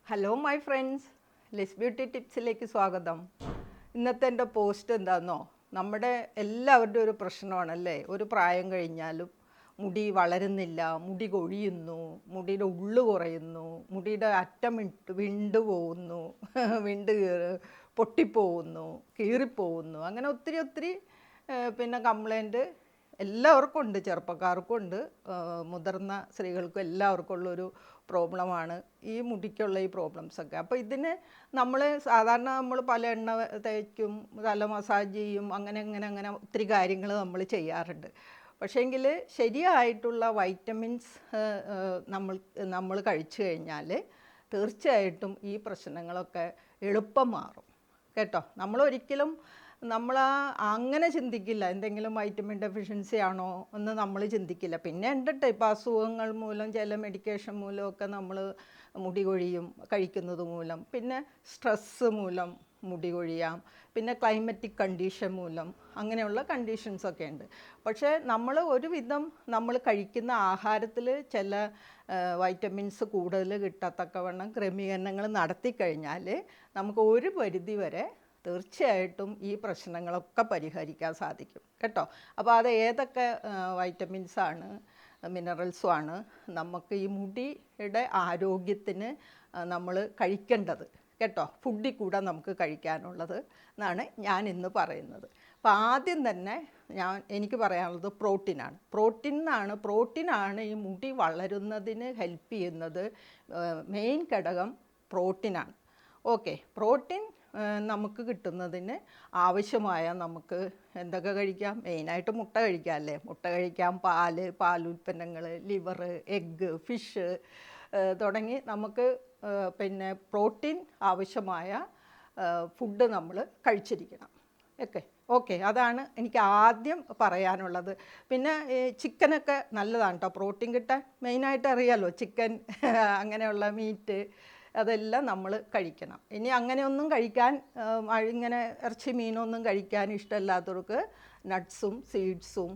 Hello my friends, ലെസ് beauty ടിപ്സിലേക്ക് സ്വാഗതം. ഇന്നത്തെ എൻ്റെ പോസ്റ്റ് എന്താണെന്നോ, നമ്മുടെ എല്ലാവരുടെയും ഒരു പ്രശ്നമാണല്ലേ, ഒരു പ്രായം കഴിഞ്ഞാലും മുടി വളരുന്നില്ല, മുടി കൊഴിയുന്നു, മുടിയുടെ ഉള്ളു കുറയുന്നു, മുടിയുടെ അറ്റം വിണ്ടു പോകുന്നു, വിണ്ട് പൊട്ടിപ്പോകുന്നു, കീറിപ്പോകുന്നു, അങ്ങനെ ഒത്തിരി ഒത്തിരി പിന്നെ കംപ്ലൈൻറ്റ് എല്ലാവർക്കും ഉണ്ട്. ചെറുപ്പക്കാർക്കും ഉണ്ട്, മുതിർന്ന സ്ത്രീകൾക്കും എല്ലാവർക്കും ഉള്ളൊരു പ്രോബ്ലമാണ് ഈ മുടിക്കുള്ള ഈ പ്രോബ്ലംസൊക്കെ. അപ്പോൾ ഇതിന് നമ്മൾ സാധാരണ പല എണ്ണ തേക്കും, തല മസാജ് ചെയ്യും, അങ്ങനെ ഒത്തിരി കാര്യങ്ങൾ നമ്മൾ ചെയ്യാറുണ്ട്. പക്ഷേങ്കിൽ ശരിയായിട്ടുള്ള വൈറ്റമിൻസ് നമ്മൾ കഴിച്ചു കഴിഞ്ഞാൽ തീർച്ചയായിട്ടും ഈ പ്രശ്നങ്ങളൊക്കെ എളുപ്പം മാറും കേട്ടോ. നമ്മളൊരിക്കലും അങ്ങനെ ചിന്തിക്കില്ല, എന്തെങ്കിലും വൈറ്റമിൻ ഡെഫിഷ്യൻസി ആണോ എന്ന് നമ്മൾ ചിന്തിക്കില്ല. പിന്നെ ഉണ്ട് ഇപ്പോൾ അസുഖങ്ങൾ മൂലം, ചില മെഡിക്കേഷൻ മൂലമൊക്കെ നമ്മൾ മുടി കൊഴിയും കഴിക്കുന്നത് മൂലം, പിന്നെ സ്ട്രെസ്സ് മൂലം മുടി കൊഴിയാം, പിന്നെ ക്ലൈമറ്റിക് കണ്ടീഷൻ മൂലം, അങ്ങനെയുള്ള കണ്ടീഷൻസൊക്കെ ഉണ്ട്. പക്ഷേ ഒരുവിധം നമ്മൾ കഴിക്കുന്ന ആഹാരത്തിൽ ചില വൈറ്റമിൻസ് കൂടുതൽ കിട്ടത്തക്കവണ്ണം ക്രമീകരണങ്ങൾ നടത്തിക്കഴിഞ്ഞാൽ നമുക്ക് ഒരു പരിധി വരെ തീർച്ചയായിട്ടും ഈ പ്രശ്നങ്ങളൊക്കെ പരിഹരിക്കാൻ സാധിക്കും കേട്ടോ. അപ്പോൾ അത് ഏതൊക്കെ വൈറ്റമിൻസാണ്, മിനറൽസുമാണ് നമുക്ക് ഈ മുടിയുടെ ആരോഗ്യത്തിന് നമ്മൾ കഴിക്കേണ്ടത് കേട്ടോ, ഫുഡിൽ കൂടെ നമുക്ക് കഴിക്കാനുള്ളത് എന്നാണ് ഞാൻ ഇന്ന് പറയുന്നത്. അപ്പോൾ ആദ്യം തന്നെ എനിക്ക് പറയാനുള്ളത് പ്രോട്ടീനാണ്. പ്രോട്ടീനാണ് ഈ മുടി വളരുന്നതിന് ഹെൽപ്പ് ചെയ്യുന്നത്. മെയിൻ ഘടകം പ്രോട്ടീനാണ്. ഓക്കെ, പ്രോട്ടീൻ നമുക്ക് കിട്ടുന്നതിന് ആവശ്യമായ നമുക്ക് എന്തൊക്കെ കഴിക്കാം? മെയിനായിട്ട് മുട്ട കഴിക്കാം അല്ലേ, മുട്ട കഴിക്കാം, പാലുൽപ്പന്നങ്ങൾ, ലിവർ, എഗ്ഗ്, ഫിഷ് തുടങ്ങി നമുക്ക് പിന്നെ പ്രോട്ടീൻ ആവശ്യമായ ഫുഡ് നമ്മൾ കഴിച്ചിരിക്കണം. ഓക്കെ, അതാണ് എനിക്ക് ആദ്യം പറയാനുള്ളത്. പിന്നെ ചിക്കനൊക്കെ നല്ലതാണ് കേട്ടോ പ്രോട്ടീൻ കിട്ടാൻ. മെയിനായിട്ട് അറിയാമല്ലോ, ചിക്കൻ അങ്ങനെയുള്ള മീറ്റ് അതെല്ലാം നമ്മൾ കഴിക്കണം. ഇനി അങ്ങനെയൊന്നും കഴിക്കാൻ ഇങ്ങനെ ഇറച്ചി മീനൊന്നും കഴിക്കാൻ ഇഷ്ടമില്ലാത്തവർക്ക് നട്ട്സും സീഡ്സും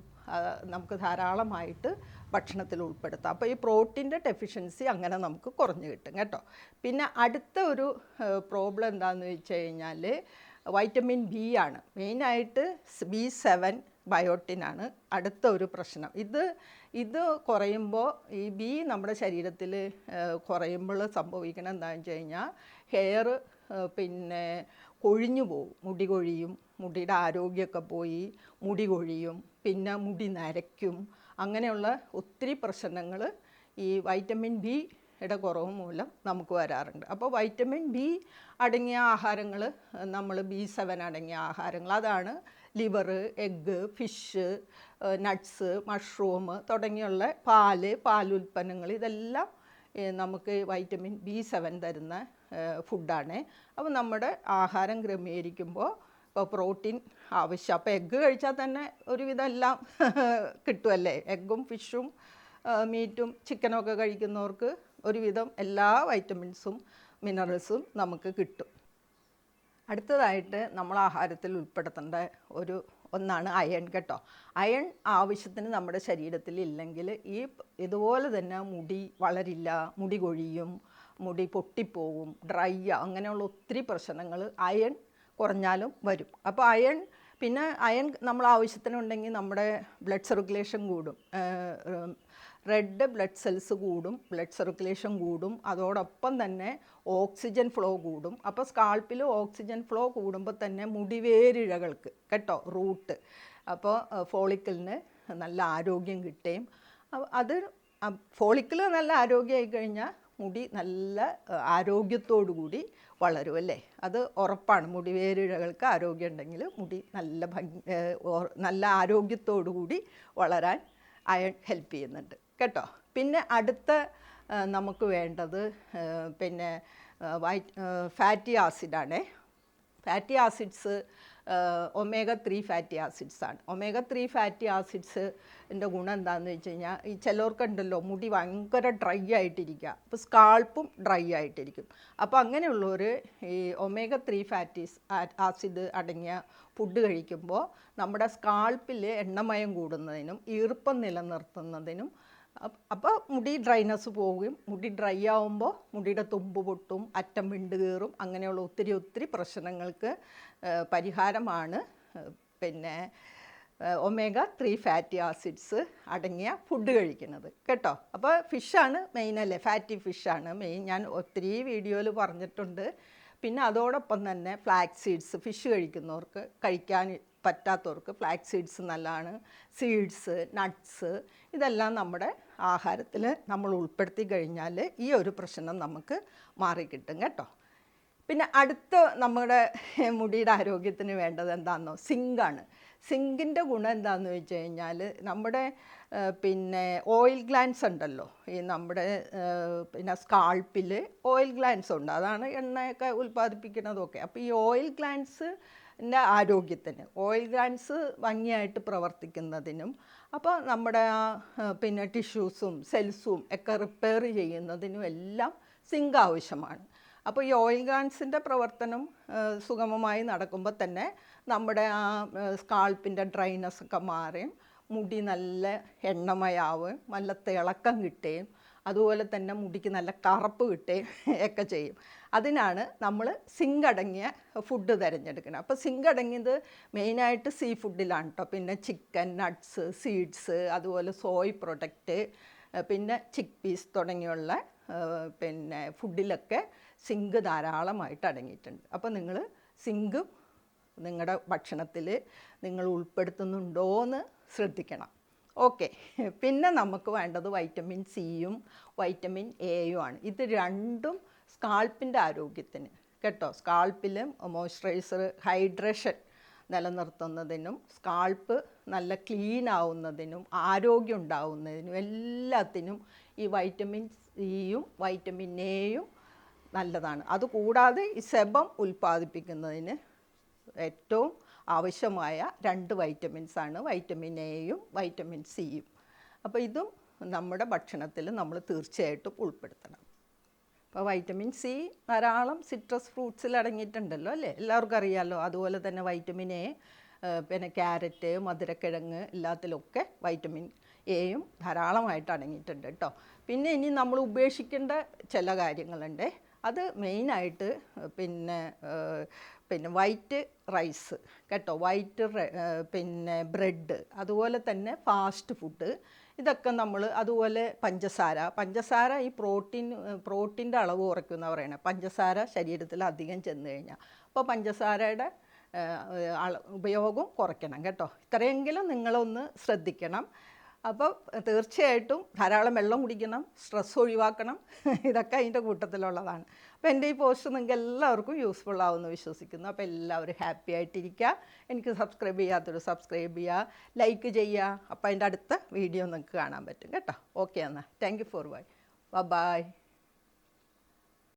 നമുക്ക് ധാരാളമായിട്ട് ഭക്ഷണത്തിൽ ഉൾപ്പെടുത്താം. അപ്പോൾ ഈ പ്രോട്ടീൻ്റെ ഡെഫിഷ്യൻസി അങ്ങനെ നമുക്ക് കുറഞ്ഞു കിട്ടും കേട്ടോ. പിന്നെ അടുത്ത ഒരു പ്രോബ്ലം എന്താണെന്ന് വെച്ച് കഴിഞ്ഞാൽ വൈറ്റമിൻ ബി ആണ്. മെയിനായിട്ട് B7 ബയോട്ടിനാണ് അടുത്ത ഒരു പ്രശ്നം. ഇത് കുറയുമ്പോൾ, ഈ ബി നമ്മുടെ ശരീരത്തിൽ കുറയുമ്പോൾ സംഭവിക്കണം എന്താണെന്ന് വെച്ച് കഴിഞ്ഞാൽ ഹെയർ പിന്നെ കൊഴിഞ്ഞു പോകും, മുടി കൊഴിയും, മുടിയുടെ ആരോഗ്യമൊക്കെ പോയി മുടി കൊഴിയും, പിന്നെ മുടി നരയ്ക്കും, അങ്ങനെയുള്ള ഒത്തിരി പ്രശ്നങ്ങൾ ഈ വൈറ്റമിൻ ബിയുടെ കുറവ് മൂലം നമുക്ക് വരാറുണ്ട്. അപ്പോൾ വൈറ്റമിൻ ബി അടങ്ങിയ ആഹാരങ്ങൾ, നമ്മൾ B7 അടങ്ങിയ ആഹാരങ്ങൾ, അതാണ് liver, egg, fish, nuts, mushroom തുടങ്ങിയുള്ള പാലുൽപ്പന്നങ്ങൾ, ഇതെല്ലാം നമുക്ക് വൈറ്റമിൻ B7 തരുന്ന ഫുഡാണ്. അപ്പോൾ നമ്മുടെ ആഹാരം ക്രമീകരിക്കുമ്പോൾ ഇപ്പോൾ പ്രോട്ടീൻ ആവശ്യം. അപ്പോൾ എഗ്ഗ് കഴിച്ചാൽ തന്നെ ഒരുവിധം എല്ലാം കിട്ടുമല്ലേ. എഗ്ഗും ഫിഷും മീറ്റും ചിക്കനൊക്കെ കഴിക്കുന്നവർക്ക് ഒരുവിധം എല്ലാ വൈറ്റമിൻസും മിനറൽസും നമുക്ക് കിട്ടും. അടുത്തതായിട്ട് നമ്മൾ ആഹാരത്തിൽ ഉൾപ്പെടുത്തേണ്ട ഒന്നാണ് അയൺ കേട്ടോ. അയൺ ആവശ്യത്തിന് നമ്മുടെ ശരീരത്തിൽ ഇല്ലെങ്കിൽ ഇതുപോലെ തന്നെ മുടി വളരില്ല, മുടി കൊഴിയും, മുടി പൊട്ടിപ്പോവും, ഡ്രൈ, അങ്ങനെയുള്ള ഒത്തിരി പ്രശ്നങ്ങൾ അയൺ കുറഞ്ഞാലും വരും. അപ്പോൾ അയൺ നമ്മൾ ആവശ്യത്തിനുണ്ടെങ്കിൽ നമ്മുടെ ബ്ലഡ് സർക്കുലേഷൻ കൂടും, റെഡ് ബ്ലഡ് സെൽസ് കൂടും, ബ്ലഡ് സർക്കുലേഷൻ കൂടും, അതോടൊപ്പം തന്നെ ഓക്സിജൻ ഫ്ലോ കൂടും. അപ്പോൾ സ്കാൾപ്പിൽ ഓക്സിജൻ ഫ്ലോ കൂടുമ്പോൾ തന്നെ മുടിവേരിഴകൾക്ക് കേട്ടോ, റൂട്ട്, അപ്പോൾ ഫോളിക്കിളിന് നല്ല ആരോഗ്യം കിട്ടുകയും, അത് ഫോളിക്കിൾ നല്ല ആരോഗ്യമായി കഴിഞ്ഞാൽ മുടി നല്ല ആരോഗ്യത്തോടു കൂടി വളരും അല്ലേ, അത് ഉറപ്പാണ്. മുടിവേരിഴകൾക്ക് ആരോഗ്യം ഉണ്ടെങ്കിൽ മുടി നല്ല ആരോഗ്യത്തോടു കൂടി വളരാൻ അയൺ ഹെൽപ്പ് ചെയ്യുന്നുണ്ട് കേട്ടോ. പിന്നെ അടുത്ത നമുക്ക് വേണ്ടത് പിന്നെ ഫാറ്റി ആസിഡാണ്. ഫാറ്റി ആസിഡ്സ് omega-3 ഫാറ്റി ആസിഡ്സാണ്. omega-3 ഫാറ്റി ആസിഡ്സിൻ്റെ ഗുണം എന്താണെന്ന് വെച്ച് കഴിഞ്ഞാൽ, ഈ ചിലവർക്കുണ്ടല്ലോ മുടി ഭയങ്കര ഡ്രൈ ആയിട്ടിരിക്കുക, അപ്പോൾ സ്കാൾപ്പും ഡ്രൈ ആയിട്ടിരിക്കും. അപ്പോൾ അങ്ങനെയുള്ളവർ ഈ omega-3 ഫാറ്റി ആസിഡ് അടങ്ങിയ ഫുഡ് കഴിക്കുമ്പോൾ നമ്മുടെ സ്കാൾപ്പിൽ എണ്ണമയം കൂടുന്നതിനും ഈർപ്പം നിലനിർത്തുന്നതിനും അപ്പോൾ മുടി ഡ്രൈനെസ് പോകും. മുടി ഡ്രൈ ആവുമ്പോൾ മുടിയുടെ തുമ്പ് പൊട്ടും, അറ്റം വിണ്ട് കയറും. അങ്ങനെയുള്ള ഒത്തിരി പ്രശ്നങ്ങൾക്ക് പരിഹാരമാണ് പിന്നെ omega-3 ഫാറ്റി ആസിഡ്സ് അടങ്ങിയ ഫുഡ് കഴിക്കുന്നത് കേട്ടോ. അപ്പോൾ ഫിഷാണ് മെയിനല്ലേ, ഫാറ്റി ഫിഷാണ് മെയിൻ. ഞാൻ ഒത്തിരി വീഡിയോയിൽ പറഞ്ഞിട്ടുണ്ട്. പിന്നെ അതോടൊപ്പം തന്നെ ഫ്ലാക്സ് സീഡ്സ്, ഫിഷ് കഴിക്കാൻ പറ്റാത്തവർക്ക് ഫ്ലാക്സ് സീഡ്സ് നല്ലതാണ്. സീഡ്സ്, നട്ട്സ് ഇതെല്ലാം നമ്മുടെ ആഹാരത്തിൽ നമ്മൾ ഉൾപ്പെടുത്തി കഴിഞ്ഞാൽ ഈ ഒരു പ്രശ്നം നമുക്ക് മാറിക്കിട്ടും കേട്ടോ. പിന്നെ അടുത്ത നമ്മുടെ മുടിയുടെ ആരോഗ്യത്തിന് വേണ്ടത് എന്താണെന്നോ, സിങ്കാണ്. സിങ്കിൻ്റെ ഗുണം എന്താണെന്ന് വെച്ച് കഴിഞ്ഞാൽ നമ്മുടെ പിന്നെ ഓയിൽ ഗ്ലാൻസ് ഉണ്ടല്ലോ, ഈ നമ്മുടെ പിന്നെ സ്കാൾപ്പിൽ ഓയിൽ ഗ്ലാൻസ് ഉണ്ട്. അതാണ് എണ്ണയൊക്കെ ഉൽപ്പാദിപ്പിക്കുന്നതൊക്കെ. അപ്പോൾ ഈ ഓയിൽ ഗ്ലാൻസിൻ്റെ ആരോഗ്യത്തിന്, ഓയിൽ ഗ്ലാൻസ് ഭംഗിയായിട്ട് പ്രവർത്തിക്കുന്നതിനും അപ്പോൾ നമ്മുടെ പിന്നെ ടിഷ്യൂസും സെൽസും ഒക്കെ റിപ്പയർ ചെയ്യുന്നതിനും എല്ലാം സിങ്ക് ആവശ്യമാണ്. അപ്പോൾ ഈ ഓയിൽ ഗ്ലാൻസിൻ്റെ പ്രവർത്തനം സുഗമമായി നടക്കുമ്പോൾ തന്നെ നമ്മുടെ ആ സ്കാൾപ്പിൻ്റെ ഡ്രൈനെസ് ഒക്കെ മാറുകയും മുടി നല്ല എണ്ണമയാവുകയും നല്ല തിളക്കം കിട്ടുകയും അതുപോലെ തന്നെ മുടിക്ക് നല്ല കറുപ്പ് കിട്ടുകയും ഒക്കെ ചെയ്യും. അതിനാണ് നമ്മൾ സിങ്ക് അടങ്ങിയ ഫുഡ് തിരഞ്ഞെടുക്കുന്നത്. അപ്പോൾ സിങ്ക് അടങ്ങിയത് മെയിനായിട്ട് സീ ഫുഡിലാണ് കേട്ടോ. പിന്നെ ചിക്കൻ, നട്ട്സ്, സീഡ്സ്, അതുപോലെ സോയ് പ്രൊഡക്റ്റ്, പിന്നെ ചിക്ക് പീസ് തുടങ്ങിയുള്ള പിന്നെ ഫുഡിലൊക്കെ സിങ്ക് ധാരാളമായിട്ട് അടങ്ങിയിട്ടുണ്ട്. അപ്പോൾ നിങ്ങൾ സിങ്ക് നിങ്ങളുടെ ഭക്ഷണത്തിൽ നിങ്ങൾ ഉൾപ്പെടുത്തുന്നുണ്ടോ എന്ന് ശ്രദ്ധിക്കണം. ഓക്കെ. പിന്നെ നമുക്ക് വേണ്ടത് വൈറ്റമിൻ സിയും വൈറ്റമിൻ എയും ആണ്. ഇത് രണ്ടും സ്കാൾപ്പിൻ്റെ ആരോഗ്യത്തിന് കേട്ടോ. സ്കാൾപ്പിലും മോയ്സ്ചറൈസർ, ഹൈഡ്രേഷൻ നിലനിർത്തുന്നതിനും സ്കാൾപ്പ് നല്ല ക്ലീൻ ആവുന്നതിനും ആരോഗ്യം ഉണ്ടാവുന്നതിനും എല്ലാത്തിനും ഈ വൈറ്റമിൻ സിയും വൈറ്റമിൻ എയും നല്ലതാണ്. അതുകൂടാതെ ഈ സെബം ഉൽപ്പാദിപ്പിക്കുന്നതിന് ഏറ്റവും ആവശ്യമായ 2 വൈറ്റമിൻസാണ് വൈറ്റമിൻ എയും വൈറ്റമിൻ സിയും. അപ്പോൾ ഇതും നമ്മുടെ ഭക്ഷണത്തിൽ നമ്മൾ തീർച്ചയായിട്ടും ഉൾപ്പെടുത്തണം. അപ്പോൾ വൈറ്റമിൻ സി ധാരാളം സിട്രസ് ഫ്രൂട്ട്സിൽ അടങ്ങിയിട്ടുണ്ടല്ലോ അല്ലേ, എല്ലാവർക്കും അറിയാമല്ലോ. അതുപോലെ തന്നെ വൈറ്റമിൻ എ, പിന്നെ ക്യാരറ്റ്, മധുരക്കിഴങ്ങ് എല്ലാത്തിലൊക്കെ വൈറ്റമിൻ എയും ധാരാളമായിട്ട് അടങ്ങിയിട്ടുണ്ട് കേട്ടോ. പിന്നെ ഇനി നമ്മൾ ഉപേക്ഷിക്കേണ്ട ചില കാര്യങ്ങളുണ്ട്. അത് മെയിനായിട്ട് പിന്നെ വൈറ്റ് റൈസ് കേട്ടോ, പിന്നെ ബ്രെഡ്, അതുപോലെ തന്നെ ഫാസ്റ്റ് ഫുഡ് ഇതൊക്കെ നമ്മൾ, അതുപോലെ പഞ്ചസാര ഈ പ്രോട്ടീൻ്റെ അളവ് കുറയ്ക്കുമെന്ന് പറയണത്. പഞ്ചസാര ശരീരത്തിൽ അധികം ചെന്ന് കഴിഞ്ഞാൽ അപ്പോൾ പഞ്ചസാരയുടെ ഉപയോഗം കുറയ്ക്കണം കേട്ടോ. ഇത്രയെങ്കിലും നിങ്ങളൊന്ന് ശ്രദ്ധിക്കണം. അപ്പോൾ തീർച്ചയായിട്ടും ധാരാളം വെള്ളം കുടിക്കണം, സ്ട്രെസ് ഒഴിവാക്കണം. ഇതൊക്കെ അതിൻ്റെ കൂട്ടത്തിലുള്ളതാണ്. അപ്പോൾ എൻ്റെ ഈ പോസ്റ്റ് നിങ്ങൾക്ക് എല്ലാവർക്കും യൂസ്ഫുൾ ആവുമെന്ന് വിശ്വസിക്കുന്നു. അപ്പോൾ എല്ലാവരും ഹാപ്പി ആയിട്ടിരിക്കുക. എനിക്ക് സബ്സ്ക്രൈബ് ചെയ്യാത്തൊരു സബ്സ്ക്രൈബ് ചെയ്യുക, ലൈക്ക് ചെയ്യുക. അപ്പോൾ അതിൻ്റെ അടുത്ത വീഡിയോ നിങ്ങൾക്ക് കാണാൻ പറ്റും കേട്ടോ. ഓക്കെ എന്നാൽ താങ്ക് യു ഫോർ ബൈ.